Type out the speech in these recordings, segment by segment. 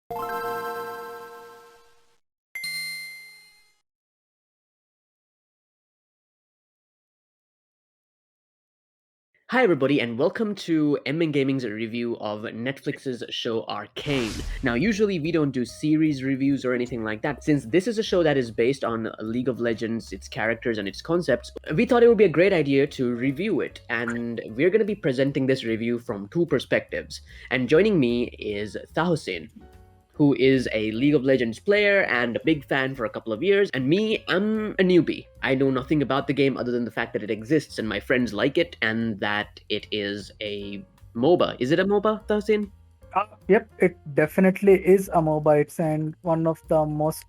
Hi, everybody, and welcome to MN Gaming's review of Netflix's show Arcane. Now, usually we don't do series reviews or anything like that. Since this is a show that is based on League of Legends, its characters, and its concepts, we thought it would be a great idea to review it. And we're going to be presenting this review from two perspectives. And joining me is Tahosin, who is a League of Legends player and a big fan for a couple of years. And me, I'm a newbie. I know nothing about the game other than the fact that it exists and my friends like it and that it is a MOBA. Is it a MOBA, Tahsin? Yep, it definitely is a MOBA. It's and one of the most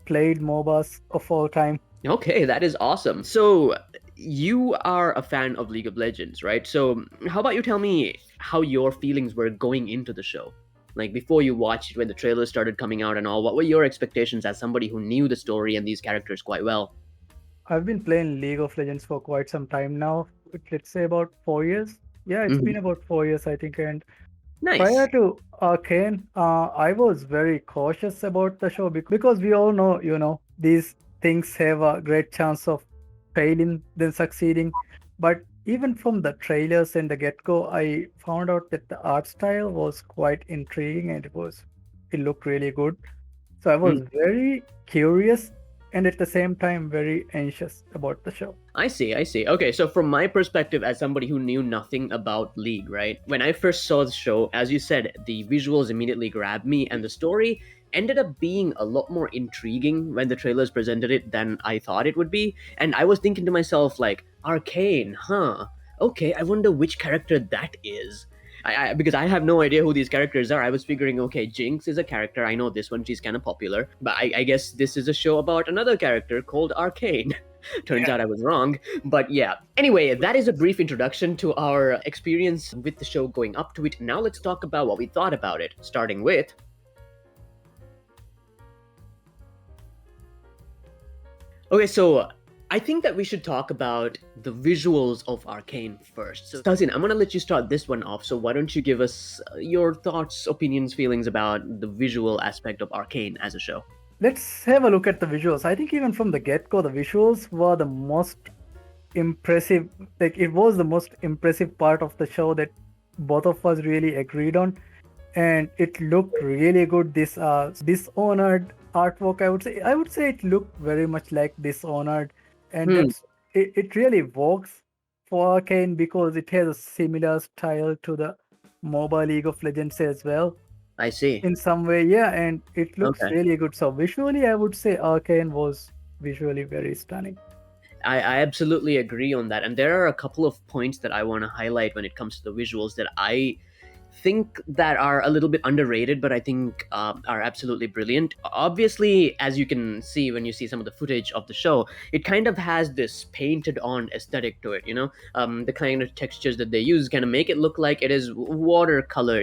played MOBAs of all time. Okay, that is awesome. So, you are a fan of League of Legends, right? So, how about you tell me how your feelings were going into the show? Like, before you watched, when the trailers started coming out and all, what were your expectations as somebody who knew the story and these characters quite well? I've been playing League of Legends for quite some time now. Let's say about 4 years. Yeah, it's been Mhm. about 4 years, I think. And prior Nice. to Arcane, I was very cautious about the show because we all know, these things have a great chance of failing than succeeding. But even from the trailers and the get-go, I found out that the art style was quite intriguing and it looked really good. So I was very curious and at the same time very anxious about the show. I see, I see. Okay, so from my perspective, as somebody who knew nothing about League, right? When I first saw the show, as you said, the visuals immediately grabbed me, and the story ended up being a lot more intriguing when the trailers presented it than I thought it would be. And I was thinking to myself, like, Arcane, huh? Okay, I wonder which character that is. Because I have no idea who these characters are. I was figuring, okay, Jinx is a character. I know this one, she's kind of popular. But I guess this is a show about another character called Arcane. Turns out I was wrong. But yeah. Anyway, that is a brief introduction to our experience with the show going up to it. Now let's talk about what we thought about it, starting with. Okay, so I think that we should talk about the visuals of Arcane first. So, Tahsin, I'm gonna let you start this one off. So, why don't you give us your thoughts, opinions, feelings about the visual aspect of Arcane as a show? Let's have a look at the visuals. I think even from the get-go, the visuals were the most impressive. Like it was the most impressive part of the show that both of us really agreed on, and it looked really good. This Dishonored artwork, I would say it looked very much like Dishonored, and Hmm, it really works for Arcane because it has a similar style to the MOBA League of Legends as well I see. in some way. Yeah, and it looks Okay. really good. So visually, I would say Arcane was visually very stunning. I absolutely agree on that. And there are a couple of points that I want to highlight when it comes to the visuals that I think that are a little bit underrated, but I think are absolutely brilliant. Obviously, as you can see when you see some of the footage of the show, it kind of has this painted on aesthetic to it, you know? The kind of textures that they use kind of make it look like it is watercolor,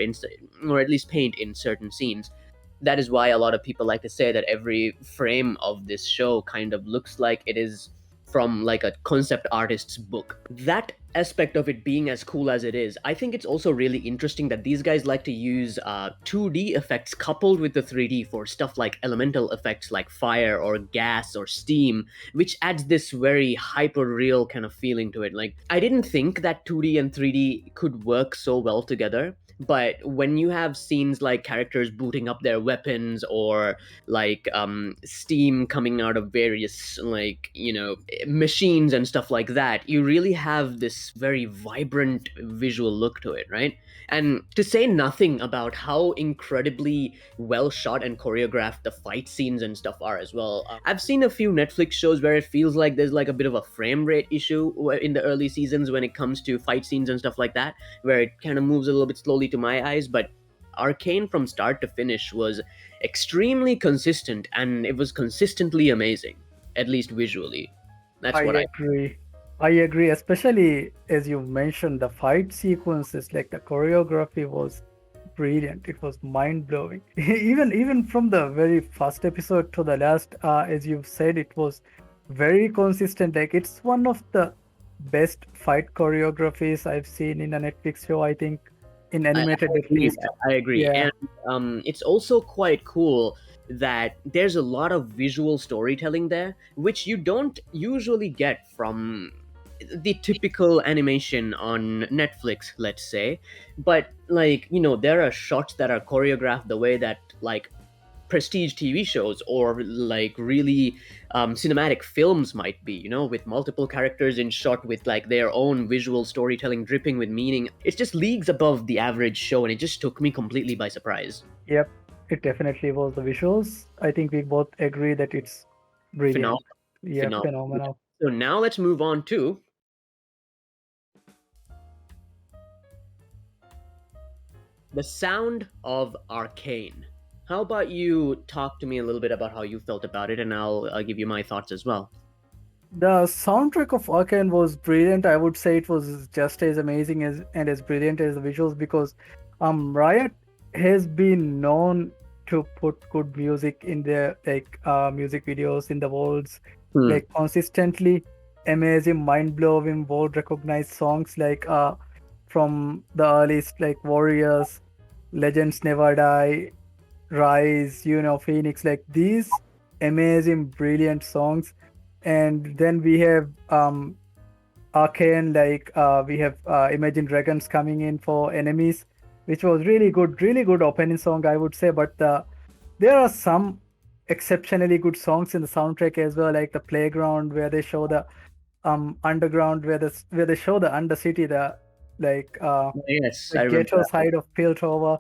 or at least paint in certain scenes. That is why a lot of people like to say that every frame of this show kind of looks like it is from like a concept artist's book. That aspect of it being as cool as it is, I think it's also really interesting that these guys like to use 2D effects coupled with the 3D for stuff like elemental effects like fire or gas or steam, which adds this very hyper real kind of feeling to it. Like, I didn't think that 2D and 3D could work so well together. But when you have scenes like characters booting up their weapons or like steam coming out of various like machines and stuff like that, you really have this very vibrant visual look to it, right? And to say nothing about how incredibly well shot and choreographed the fight scenes and stuff are as well. I've seen a few Netflix shows where it feels like there's like a bit of a frame rate issue in the early seasons when it comes to fight scenes and stuff like that, where it kind of moves a little bit slowly to my eyes. But Arcane from start to finish was extremely consistent, and it was consistently amazing, at least visually. That's I what I. agree. I agree, especially as you mentioned, the fight sequences, like the choreography was brilliant. It was mind blowing. Even from the very first episode to the last, as you've said, it was very consistent. Like it's one of the best fight choreographies I've seen in a Netflix show, I think. in I animated at agree. least. I agree. Yeah. And it's also quite cool that there's a lot of visual storytelling there, which you don't usually get from the typical animation on Netflix, let's say. But, like, there are shots that are choreographed the way that, like, prestige TV shows or like really cinematic films might be, with multiple characters in shot with like their own visual storytelling dripping with meaning. It's just leagues above the average show, and it just took me completely by surprise. Yep. It definitely was the visuals. I think we both agree that it's brilliant. Phenomenal. Yeah, Phenomenal. phenomenal. So now let's move on to the sound of Arcane. How about you talk to me a little bit about how you felt about it, and I'll give you my thoughts as well. The soundtrack of Arcane was brilliant. I would say it was just as amazing as and as brilliant as the visuals because Riot has been known to put good music in their music videos in the worlds, Hmm. like consistently amazing, mind-blowing, world-recognized songs from the earliest like Warriors, Legends Never Die, Rise, Phoenix, like these amazing, brilliant songs. And then we have Arcane, we have Imagine Dragons coming in for enemies, which was really good opening song, I would say. But there are some exceptionally good songs in the soundtrack as well, like the Playground, where they show the underground, where they show the undercity, like uh, Yes, the I remember ghetto that. side of Piltover,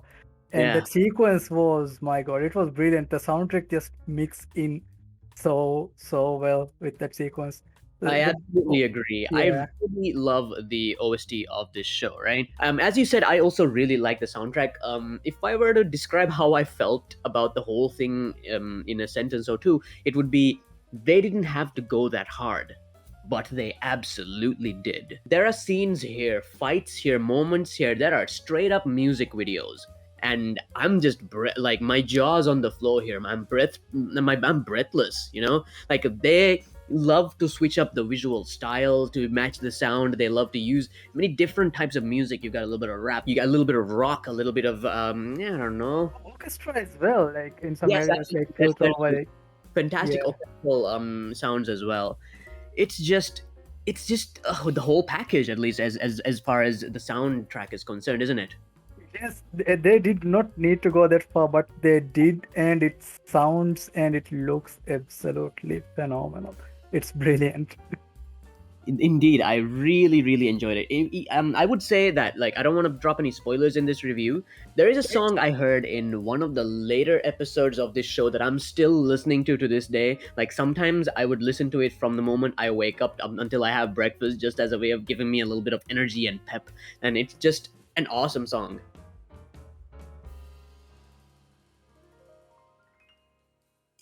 and Yeah. that sequence was, my God, it was brilliant. The soundtrack just mixed in so well with that sequence. I The absolutely agree. I Yeah, really love the OST of this show, right? As you said, I also really like the soundtrack. If I were to describe how I felt about the whole thing in a sentence or two, it would be they didn't have to go that hard, but they absolutely did. There are scenes here, fights here, moments here that are straight up music videos. And I'm just like my jaw's on the floor here. I'm breathless. Like they love to switch up the visual style to match the sound. They love to use many different types of music. You got a little bit of rap, you got a little bit of rock, a little bit of I don't know. orchestra as well, like in some Yes, areas, like absolutely. Piltover, There's like fantastic yeah. orchestral sounds as well. It's just the whole package, at least as far as the soundtrack is concerned, isn't it? Yes, they did not need to go that far, but they did, and it sounds and it looks absolutely phenomenal. It's brilliant. Indeed, I really, really enjoyed it. I would say that, like, I don't want to drop any spoilers in this review. There is a song I heard in one of the later episodes of this show that I'm still listening to this day. Like, sometimes I would listen to it from the moment I wake up until I have breakfast, just as a way of giving me a little bit of energy and pep. And it's just an awesome song.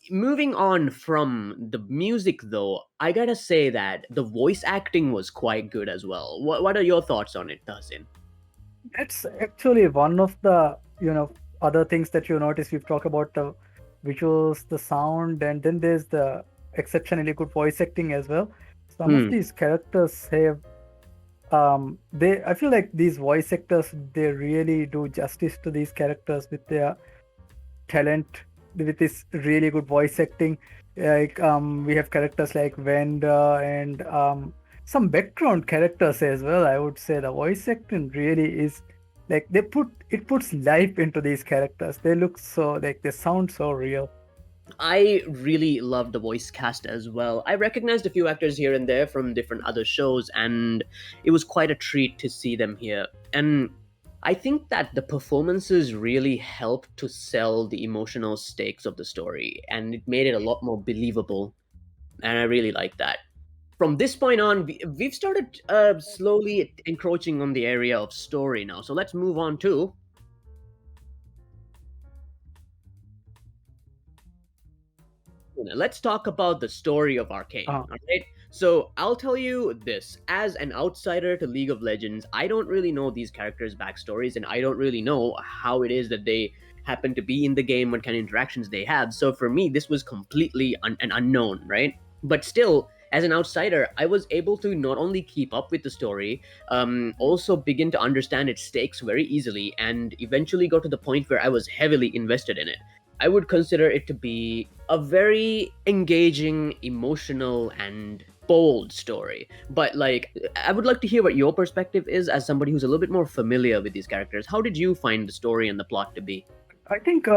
Moving on from the music, though, I gotta say that the voice acting was quite good as well. What are your thoughts on it, Tahsin? That's actually one of the, other things that you notice. We've talked about the visuals, the sound, and then there's the exceptionally good voice acting as well. Some of Hmm. these characters have, they, I feel like these voice actors, they really do justice to these characters with their talent, with this really good voice acting. We have characters like Vanda and some background characters as well. I would say the voice acting really is like it puts life into these characters. They look so like they sound so real. I really loved the voice cast as well. I recognized a few actors here and there from different other shows, and it was quite a treat to see them here. And I think that the performances really helped to sell the emotional stakes of the story, and it made it a lot more believable. And I really like that. From this point on, we've started slowly encroaching on the area of story now. So let's move on to let's talk about the story of Arcane. Uh, All right. So I'll tell you this: as an outsider to League of Legends, I don't really know these characters' backstories, and I don't really know how it is that they happen to be in the game, what kind of interactions they have. So for me, this was completely an unknown, right? But still, As an outsider, I was able to not only keep up with the story, also begin to understand its stakes very easily, and eventually got to the point where I was heavily invested in it. I would consider it to be a very engaging, emotional, and bold story. But like, I would like to hear what your perspective is as somebody who's a little bit more familiar with these characters. How did you find the story and the plot to be? I think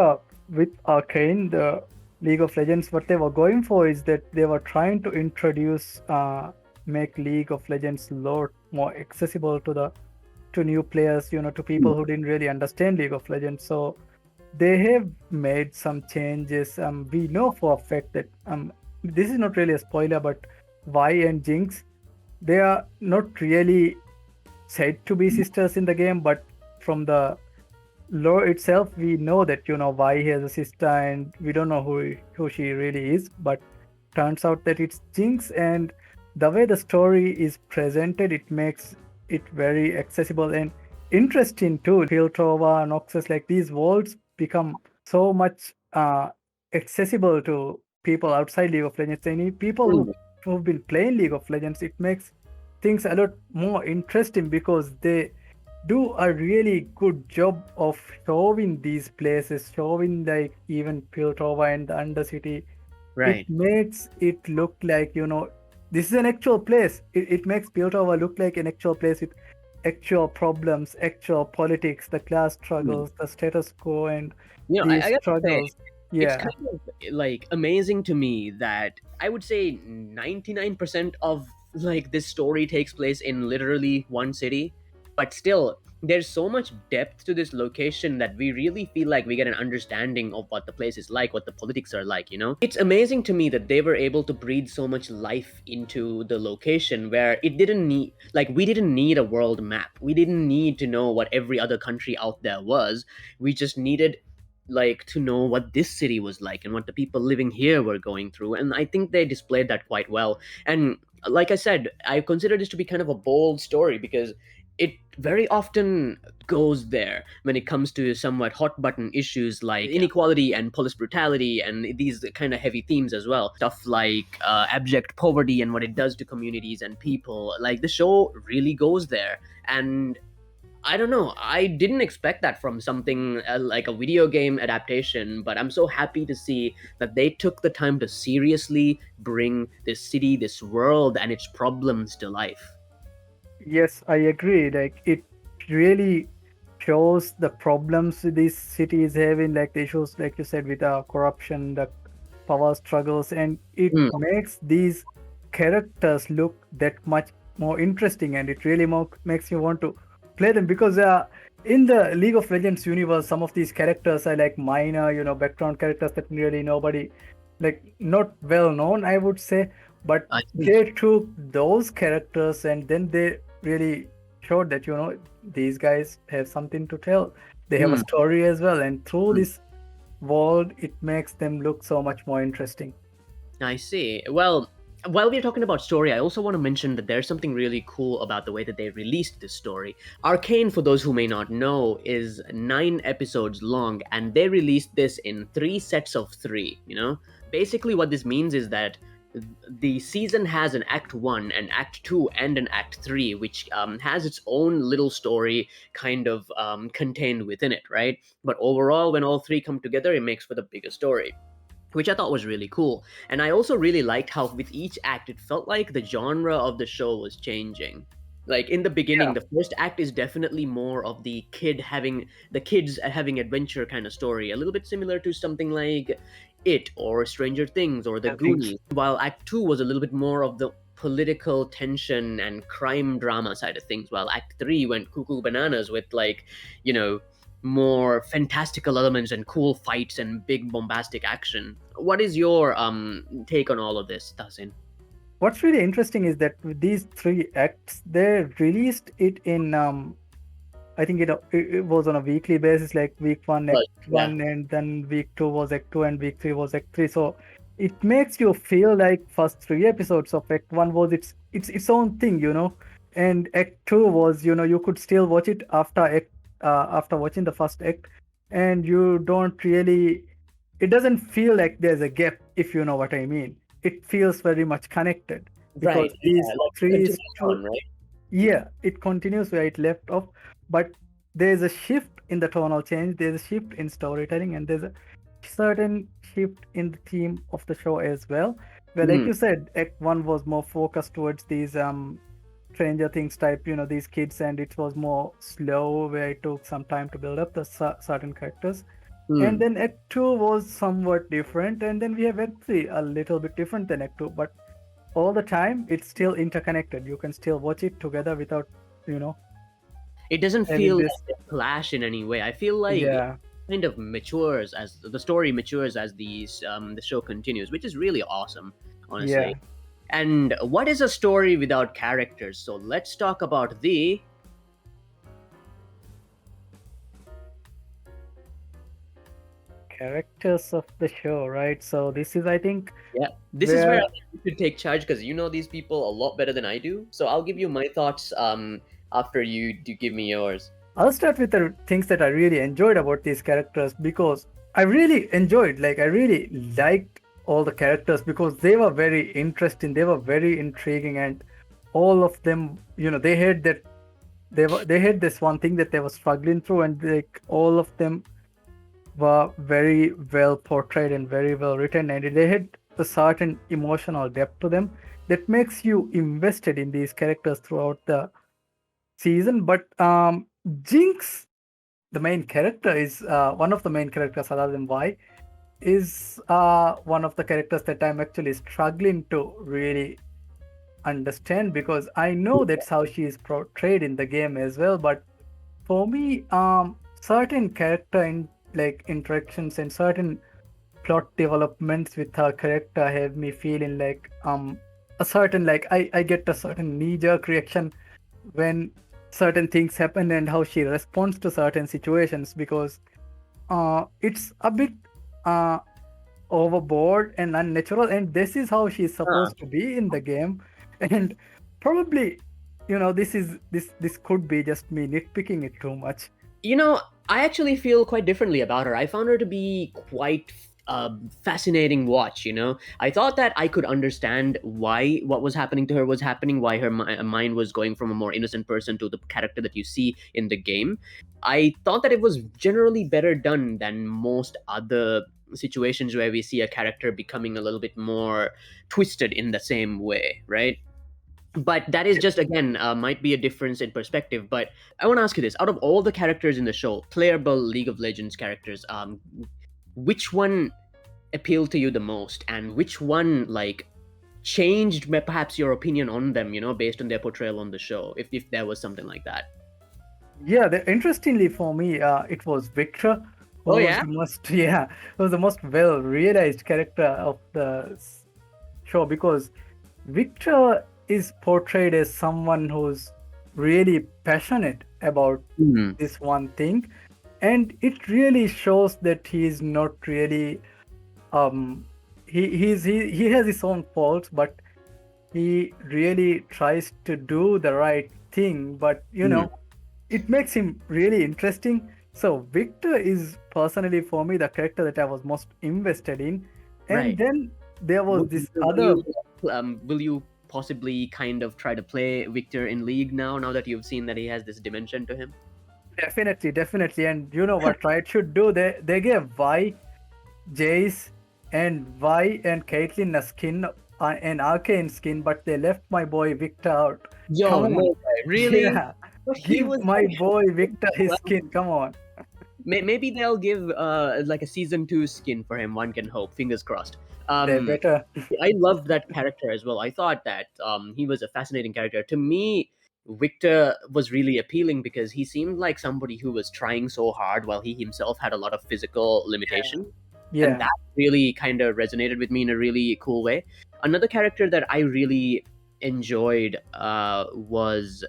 with Arcane, the League of Legends, what they were going for is that they were trying to introduce, make League of Legends lore more accessible to the to new players, to Hmm. people who didn't really understand League of Legends. So they have made some changes. We know for a fact that this is not really a spoiler, but Vi and Jinx, they are not really said to be sisters in the game, but from the lore itself, we know that Vi has a sister, and we don't know who she really is. But turns out that it's Jinx, and the way the story is presented, it makes it very accessible and interesting too. Piltover, Noxus, like these worlds become so much accessible to people outside League of Legends. Any people Hmm. who've been playing League of Legends, it makes things a lot more interesting because they do a really good job of showing these places, showing like even Piltover and the Undercity. It Right. makes it look like, this is an actual place. It makes Piltover look like an actual place with actual problems, actual politics, the class Hmm. struggles, the status quo, and I these gotta say, struggles. it's Yeah. kind of like amazing to me that I would say 99% of like this story takes place in literally one city, but still there's so much depth to this location that we really feel like we get an understanding of what the place is like, what the politics are like, you know? It's amazing to me that they were able to breathe so much life into the location where it didn't need, like, we didn't need a world map. We didn't need to know what every other country out there was. We just needed like to know what this city was like and what the people living here were going through, and I think they displayed that quite well. And like I said, I consider this to be kind of a bold story because it very often goes there when it comes to somewhat hot button issues like inequality and police brutality and these kind of heavy themes as well, stuff like abject poverty and what it does to communities and people. Like the show really goes there, and I don't know. I didn't expect that from something like a video game adaptation, but I'm so happy to see that they took the time to seriously bring this city, this world, and its problems to life. Yes, I agree. Like it really shows the problems these cities having, like the issues, like you said, with corruption, the power struggles, and it Mm, makes these characters look that much more interesting, and it really makes you want to play them because in the League of Legends universe, some of these characters are like minor, background characters that really nobody, like not well known, I would say, but I see. they took those characters and then they really showed that these guys have something to tell. They have a Mm, story as well, and through mm. this world, it makes them look so much more interesting. I see. Well, while we're talking about story, I also want to mention that there's something really cool about the way that they released this story. Arcane, for those who may not know, is 9 episodes long, and they released this in 3 sets of 3, you know? Basically, what this means is that the season has an act 1, an act 2, and an act 3, which has its own little story kind of contained within it, right? But overall, when all three come together, it makes for the bigger story, which I thought was really cool. And I also really liked how with each act it felt like the genre of the show was changing. Like in the beginning, Yeah, the first act is definitely more of the kids having adventure kind of story, a little bit similar to something like It or Stranger Things or The I think so. Goonies. While Act 2 was a little bit more of the political tension and crime drama side of things, while Act 3 went cuckoo bananas with like, you know, more fantastical elements and cool fights and big bombastic action. What is your take on all of this, Tasin? What's really interesting is that with these three acts, they released it in I think it was on a weekly basis, like week one, act Well, yeah. one, and then week two was act two, and week three was act three. So it makes you feel like first three episodes of act one was its own thing, and act two was, you could still watch it after watching the first act, and you don't really, it doesn't feel like there's a gap, if you know what I mean. It feels very much connected. Right. because Yeah. these Like three continue on, right? yeah, it continues where it left off, but there's a shift in the tonal change, there's a shift in storytelling, and there's a certain shift in the theme of the show as well. Where, like Hmm. you said, Act One was more focused towards these Stranger Things type, these kids, and it was more slow, where it took some time to build up the certain characters. And Hmm. then Act Two was somewhat different, and then we have Act Three, a little bit different than Act Two, but all the time it's still interconnected. You can still watch it together without, you know, It doesn't having feel this. like they clash in any way. I feel like it Yeah, kind of matures as the story matures as the show continues, which is really awesome, yeah. honestly. And what is a story without characters? So let's talk about the Characters of the show, right? So this is, I think, yeah. This is where I where think you should take charge because you know these people a lot better than I do. So I'll give you my thoughts after you do give me yours. I'll start with the things that I really enjoyed about these characters, because I really enjoyed, like, I really liked all the characters because they were very interesting, they were very intriguing, and all of them, they had that, they had this one thing that they were struggling through, and like all of them were very well portrayed and very well written, and they had a certain emotional depth to them that makes you invested in these characters throughout the season. But Jinx, the main character, is one of the main characters other than Y, is one of the characters that I'm actually struggling to really understand, because I know that's how she is portrayed in the game as well. But for me, certain character like interactions and certain plot developments with her character have me feeling like a certain, like, I get a certain knee-jerk reaction when certain things happen, and how she responds to certain situations, because it's a bit uh overboard and unnatural, and this is how she's Huh. supposed to be in the game. And probably, this could be just me nitpicking it too much. You know, I actually feel quite differently about her. I found her to be quite fascinating watch. You know, I thought that I could understand why what was happening to her was happening, why her mind was going from a more innocent person to the character that you see in the game. I thought that it was generally better done than most other situations where we see a character becoming a little bit more twisted in the same way, right? But that is just again might be a difference in perspective. But I want to ask you this: out of all the characters in the show, playable League of Legends characters, which one appealed to you the most, and which one like changed perhaps your opinion on them, you know, based on their portrayal on the show, if there was something like that? Yeah, interestingly for me, it was Victor, who Oh was yeah. the most yeah, who was the most well realized character of the show, because Victor is portrayed as someone who's really passionate about Hmm. this one thing, and it really shows that he's not really um he has his own faults, but he really tries to do the right thing. But Hmm. it makes him really interesting. So Victor is personally for me the character that I was most invested in. And Right. then there was Will, this will other. you will you possibly kind of try to play Victor in League now that you've seen that he has this dimension to him? Definitely, definitely. And you know what Riot should do? They gave Vi, Jace, and Vi and Caitlyn a skin, an Arcane skin, but they left my boy Victor out. Yo, Come no on. way. Really? Yeah. But he Give was my like boy Victor his well, skin. Come on. maybe they'll give like a season 2 skin for him, one can hope. Fingers crossed. They Um better. I loved that character as well. I thought that he was a fascinating character. To me, Victor was really appealing because he seemed like somebody who was trying so hard while he himself had a lot of physical limitation. And Yeah. that really kind of resonated with me in a really cool way. Another character that I really enjoyed was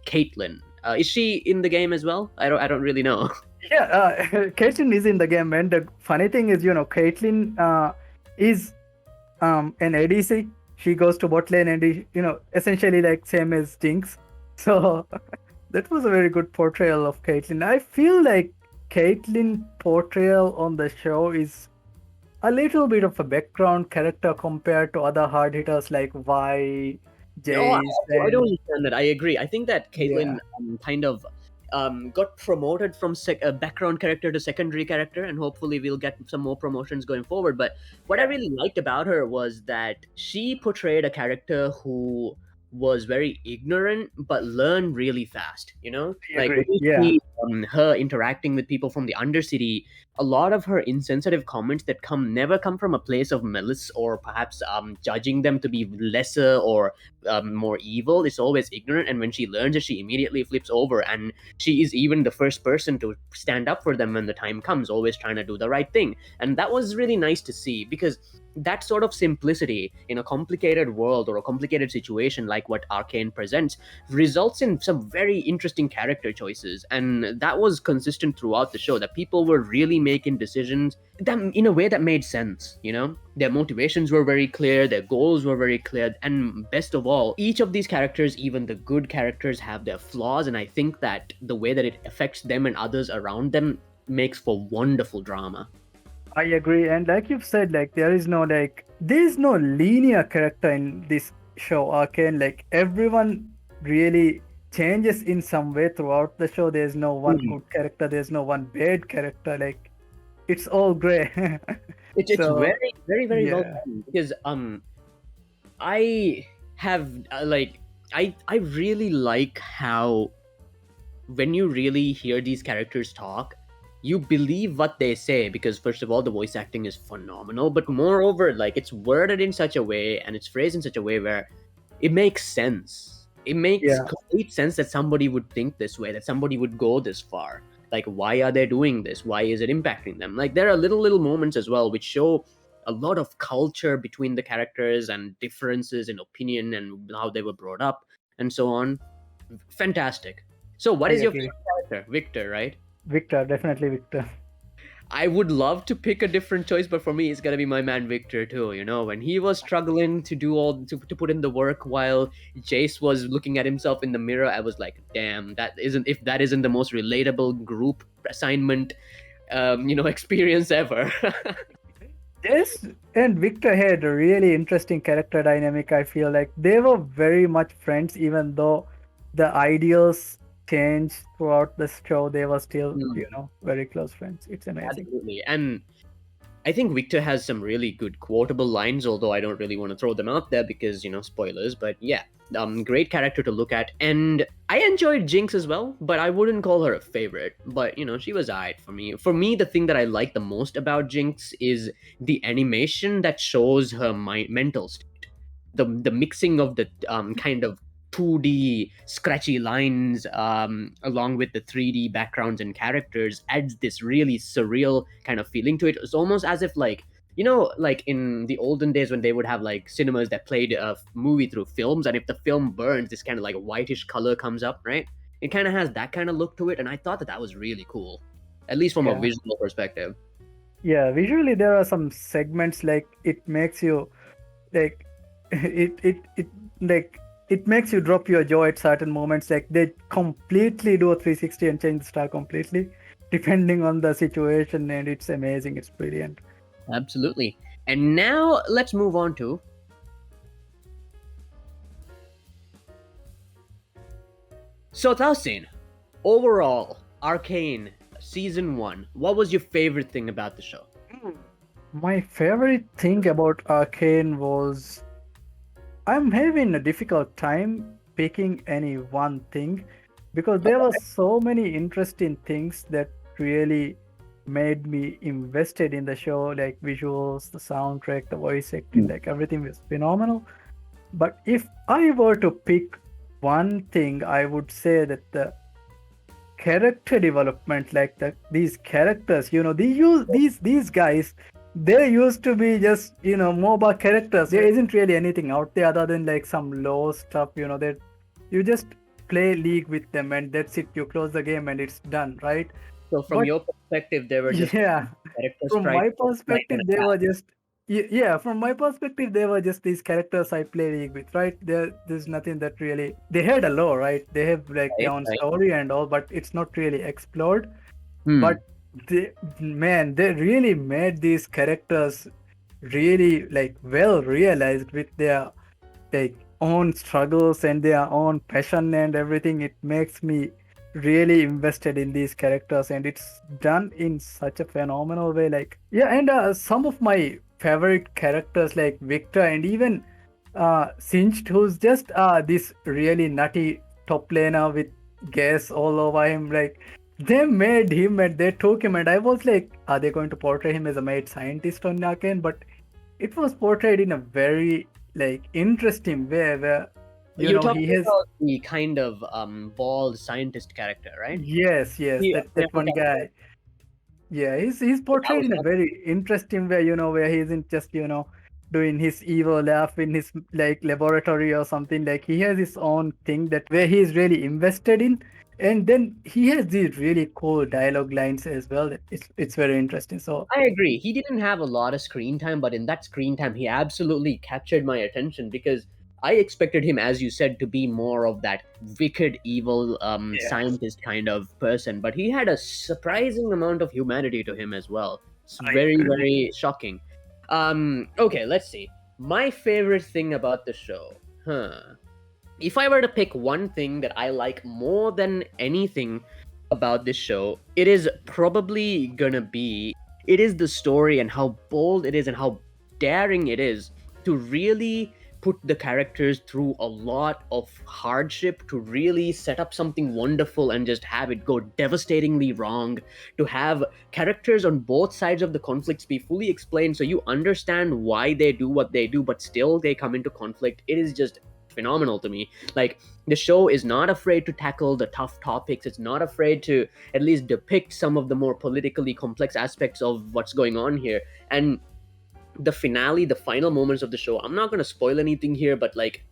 Caitlyn. Is she in the game as well? I don't really know. Yeah, Caitlyn is in the game, and the funny thing is, Caitlyn is an ADC. She goes to bot lane, and essentially like same as Jinx. So that was a very good portrayal of Caitlyn. I feel like Caitlyn portrayal on the show is a little bit of a background character compared to other hard hitters like Vi. Oh, Jace I don't and understand that. I agree. I think that yeah, Caitlyn kind of got promoted from background character to secondary character, and hopefully we'll get some more promotions going forward. But what I yeah, really liked about her was that she portrayed a character who was very ignorant but learned really fast. You know, I like when agree. you Yeah, see her interacting with people from the Undercity, a lot of her insensitive comments that come never come from a place of malice or perhaps judging them to be lesser or more evil. Is always ignorant, and when she learns it, she immediately flips over, and she is even the first person to stand up for them when the time comes, always trying to do the right thing. And that was really nice to see, because that sort of simplicity in a complicated world or a complicated situation like what Arcane presents results in some very interesting character choices, and that was consistent throughout the show, that people were really making decisions that in a way that made sense. You know, their motivations were very clear, their goals were very clear, and best of all, each of these characters, even the good characters, have their flaws, and I think that the way that it affects them and others around them makes for wonderful drama. I agree. And like you've said, like there is no linear character in this show, Arcane. Like everyone really changes in some way throughout the show. There's no one Hmm. good character. There's no one bad character. Like it's all gray. It's So very very very well yeah, done, because I have I really like how when you really hear these characters talk, you believe what they say, because first of all, the voice acting is phenomenal, but moreover, like, it's worded in such a way and it's phrased in such a way where it makes sense. It makes yeah, complete sense that somebody would think this way, that somebody would go this far. Like, why are they doing this? Why is it impacting them? Like, there are little moments as well which show a lot of culture between the characters and differences in opinion and how they were brought up and so on. Fantastic. So, what I is your agree. favorite character? Victor, right? Victor, definitely Victor. I would love to pick a different choice, but for me, it's gonna be my man Victor too. You know, when he was struggling to do all to put in the work while Jace was looking at himself in the mirror, I was like, damn, that isn't if that isn't the most relatable group assignment, experience ever. Yes, and Victor had a really interesting character dynamic. I feel like they were very much friends, even though the ideals changed throughout the show. They were still, Hmm, very close friends. It's amazing. absolutely, and I think Victor has some really good quotable lines, although I don't really want to throw them out there because, spoilers. But yeah, great character to look at. And I enjoyed Jinx as well, but I wouldn't call her a favorite. But, she was alright for me. For me, the thing that I like the most about Jinx is the animation that shows her mental state. The mixing of the kind of 2D scratchy lines along with the 3D backgrounds and characters adds this really surreal kind of feeling to it. It's almost as if, like, like in the olden days when they would have like cinemas that played a movie through films, and if the film burns, this kind of like whitish color comes up, right? It kind of has that kind of look to it, and I thought that that was really cool, at least from a Yeah. visual perspective. Yeah, visually there are some segments like it makes you like it like it makes you drop your jaw at certain moments. Like they completely do a 360 and change the style completely, depending on the situation, and it's amazing. It's brilliant. Absolutely. And now let's move on to. So, Tausin, overall, Arcane season one, what was your favorite thing about the show? My favorite thing about Arcane was I'm having a difficult time picking any one thing because there were so many interesting things that really made me invested in the show, like visuals, the soundtrack, the voice acting, like everything was phenomenal. But if I were to pick one thing, I would say that the character development, like these characters, these guys, they used to be just MOBA characters. There isn't really anything out there other than like some low stuff, that you just play league with them and that's it. You close the game and it's done, right? So, from But your perspective, they were just yeah, character from my sprites like in perspective, a they chat, were just yeah. From my perspective, they were just these characters I play league with, right? There's nothing that really. They had a lore, right? They have like their right? own Right. story and all, but it's not really explored. But Hmm. they really made these characters really like well realized with their like own struggles and their own passion and everything. It makes me really invested in these characters, and it's done in such a phenomenal way. Like, yeah, and some of my favorite characters like Victor and even Singed, who's just this really nutty top laner with gas all over him. Like, they made him and they took him, and I was like, are they going to portray him as a mad scientist on Arcane? But it was portrayed in a very like interesting way where You're he talking has. about the kind of bald scientist character, right? Yes, Yeah, that yeah, one okay. guy. Yeah, he's That portrayed was in a very interesting way, where he isn't just, doing his evil laugh in his like laboratory or something. Like, he has his own thing that where he is really invested in, and then he has these really cool dialogue lines as well. That it's very interesting. So I agree. He didn't have a lot of screen time, but in that screen time, he absolutely captured my attention because I expected him, as you said, to be more of that wicked, evil yeah, scientist kind of person. But he had a surprising amount of humanity to him as well. It's I very, agree. very shocking. Okay, let's see. My favorite thing about the show, huh? If I were to pick one thing that I like more than anything about this show, it is probably gonna be it is the story and how bold it is and how daring it is to really put the characters through a lot of hardship to really set up something wonderful and just have it go devastatingly wrong, to have characters on both sides of the conflicts be fully explained so you understand why they do what they do but still they come into conflict. It is just phenomenal to me. Like, the show is not afraid to tackle the tough topics. It's not afraid to at least depict some of the more politically complex aspects of what's going on here. And the finale, the final moments of the show, I'm not going to spoil anything here, but like,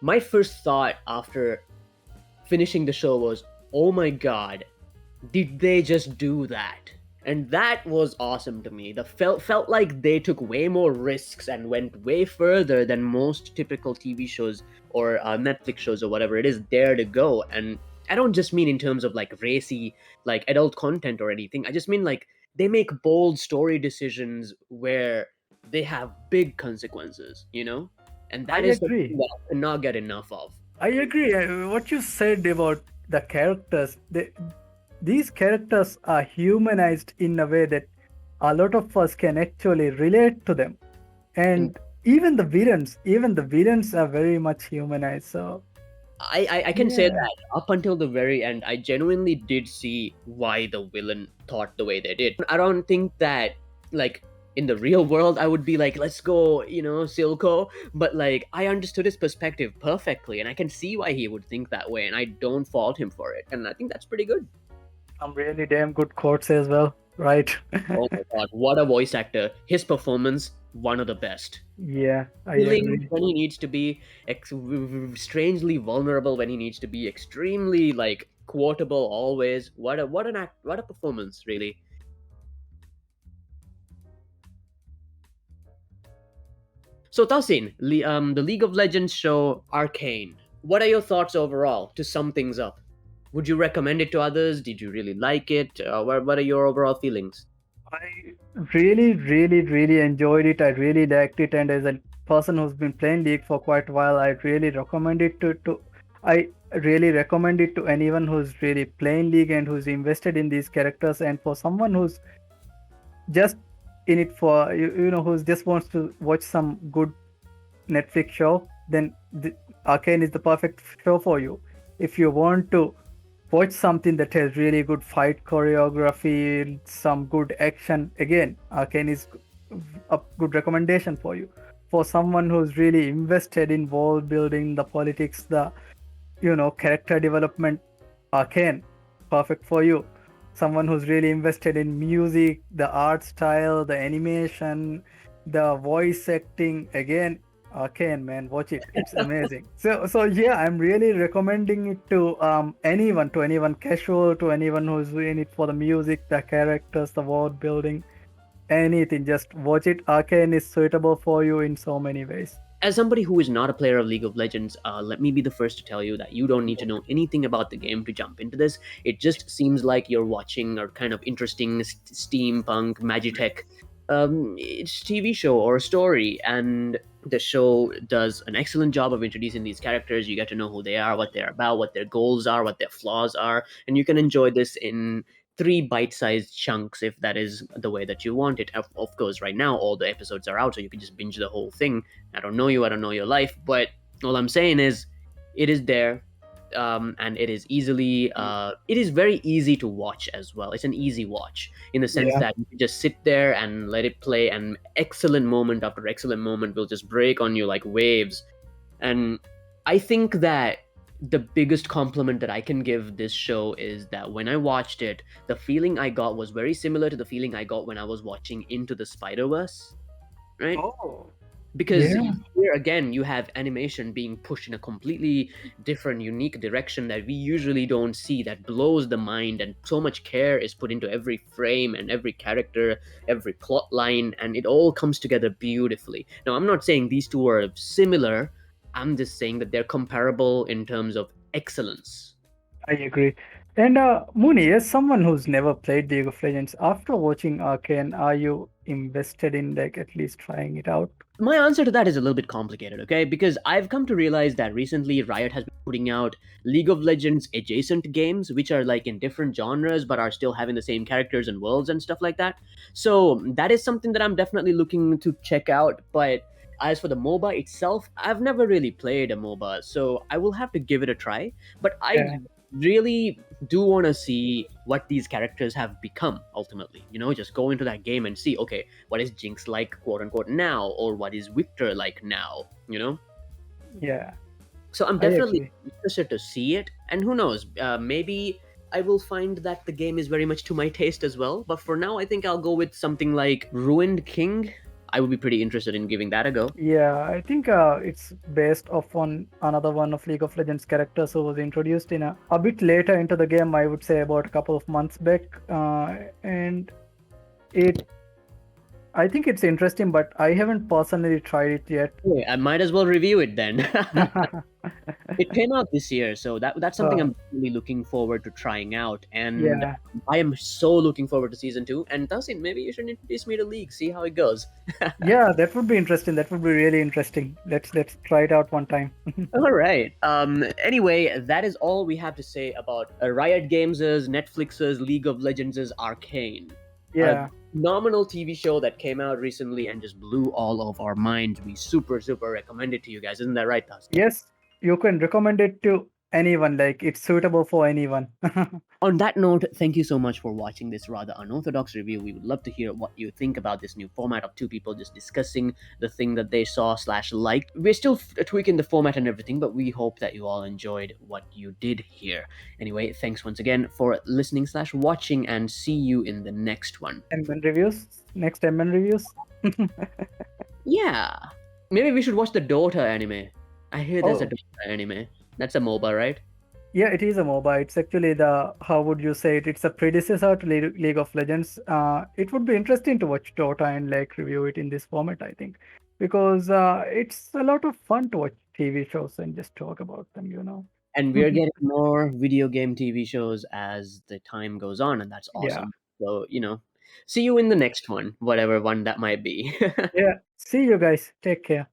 my first thought after finishing the show was, oh my god, did they just do that? And that was awesome to me. The felt like they took way more risks and went way further than most typical TV shows or Netflix shows or whatever it is dare to go. And I don't just mean in terms of like racy, like adult content or anything. I just mean like they make bold story decisions where they have big consequences, you know? And I that is something agree. that I cannot get enough of. I agree. What you said about the characters, these characters are humanized in a way that a lot of us can actually relate to them. And And even the villains are very much humanized. So I can say yeah, that up until the very end, I genuinely did see why the villain thought the way they did. I don't think that, like, in the real world, I would be like, let's go, Silco. But, like, I understood his perspective perfectly, and I can see why he would think that way, and I don't fault him for it. And I think that's pretty good. some really damn good quotes as well, right? Oh my god, what a voice actor. His performance, one of the best. Yeah, I Healing agree. when he needs to be, strangely vulnerable when he needs to be, extremely like quotable always. What a performance, really. So Tasin, the League of Legends show Arcane. What are your thoughts overall? To sum things up, would you recommend it to others? Did you really like it? What are your overall feelings? I really enjoyed it. I really liked it, and as a person who's been playing League for quite a while, I really recommend it to I really recommend it to anyone who's really playing League and who's invested in these characters, and for someone who's just in it for who just wants to watch some good Netflix show, then Arcane is the perfect show for you. If you want to watch something that has really good fight choreography, some good action, again, Arcane is a good recommendation for you. For someone who's really invested in world building, the politics, the character development, Arcane, perfect for you. Someone who's really invested in music, the art style, the animation, the voice acting, again, Arcane, man, watch it. It's amazing. So yeah, I'm really recommending it to anyone casual, to anyone who's in it for the music, the characters, the world building, anything. Just watch it. Arcane is suitable for you in so many ways. As somebody who is not a player of League of Legends, let me be the first to tell you that you don't need to know anything about the game to jump into this. It just seems like you're watching a kind of interesting steampunk magitech TV show or story, and The show does an excellent job of introducing these characters. You get to know who they are, what they're about, what their goals are, what their flaws are, and you can enjoy this in three bite-sized chunks if that is the way that you want it. Of course, right now all the episodes are out, so you can just binge the whole thing. I don't know you, I don't know your life, but all I'm saying is it is there. And it is very easy to watch as well. It's an easy watch in the sense Yeah. that you can just sit there and let it play, and excellent moment after excellent moment will just break on you like waves. And I think that the biggest compliment that I can give this show is that when I watched it, the feeling I got was very similar to the feeling I got when I was watching Into the Spider-Verse, right? Oh. Because Yeah. here again you have animation being pushed in a completely different, unique direction that we usually don't see, that blows the mind, and so much care is put into every frame and every character, every plot line, and it all comes together beautifully. Now, I'm not saying these two are similar, I'm just saying that they're comparable in terms of excellence. I agree. And Mooney, as someone who's never played League of Legends, after watching Arcane, are you invested in like at least trying it out? My answer to that is a little bit complicated, okay? Because I've come to realize that recently Riot has been putting out League of Legends adjacent games, which are like in different genres but are still having the same characters and worlds and stuff like that. So that is something that I'm definitely looking to check out. But as for the MOBA itself, I've never really played a MOBA, so I will have to give it a try. But I Yeah. really do want to see what these characters have become ultimately. Just go into that game and see, okay, what is Jinx like, quote unquote, now, or what is Victor like now. Yeah. So I'm I definitely agree. interested to see it, and who knows, maybe I will find that the game is very much to my taste as well. But for now, I think I'll go with something like Ruined King. I would be pretty interested in giving that a go. Yeah, I think it's based off on another one of League of Legends characters who was introduced in a bit later into the game. I would say about a couple of months back, and it. I think it's interesting, but I haven't personally tried it yet. Okay, I might as well review it then. It came out this year, so that's something uh, I'm really looking forward to trying out, and yeah, I am so looking forward to season two. And Tasin, maybe you should introduce me to League, see how it goes. yeah, that would be interesting. That would be really interesting. Let's try it out one time. All right. Anyway, that is all we have to say about Riot Games' Netflix's League of Legends' Arcane, a Yeah. phenomenal TV show that came out recently and just blew all of our minds. We super super recommend it to you guys. Isn't that right, Tasin? Yes, you can recommend it to anyone. Like it's suitable for anyone. On that note, thank you so much for watching this rather unorthodox review. We would love to hear what you think about this new format of two people just discussing the thing that they saw slash liked. We're still tweaking the format and everything, but we hope that you all enjoyed what you did here. Anyway, thanks once again for listening slash watching, and see you in the next one. MN reviews. Next MN reviews. Yeah, maybe we should watch the Dota anime. I hear there's a Oh, Dota anime. That's a MOBA, right? yeah, it is a MOBA. It's actually the, how would you say it? It's a predecessor to League of Legends. It would be interesting to watch Dota and like review it in this format, I think, because it's a lot of fun to watch TV shows and just talk about them. And we are getting more video game TV shows as the time goes on, and that's Yeah, awesome. So, see you in the next one, whatever one that might be. yeah. See you guys. Take care.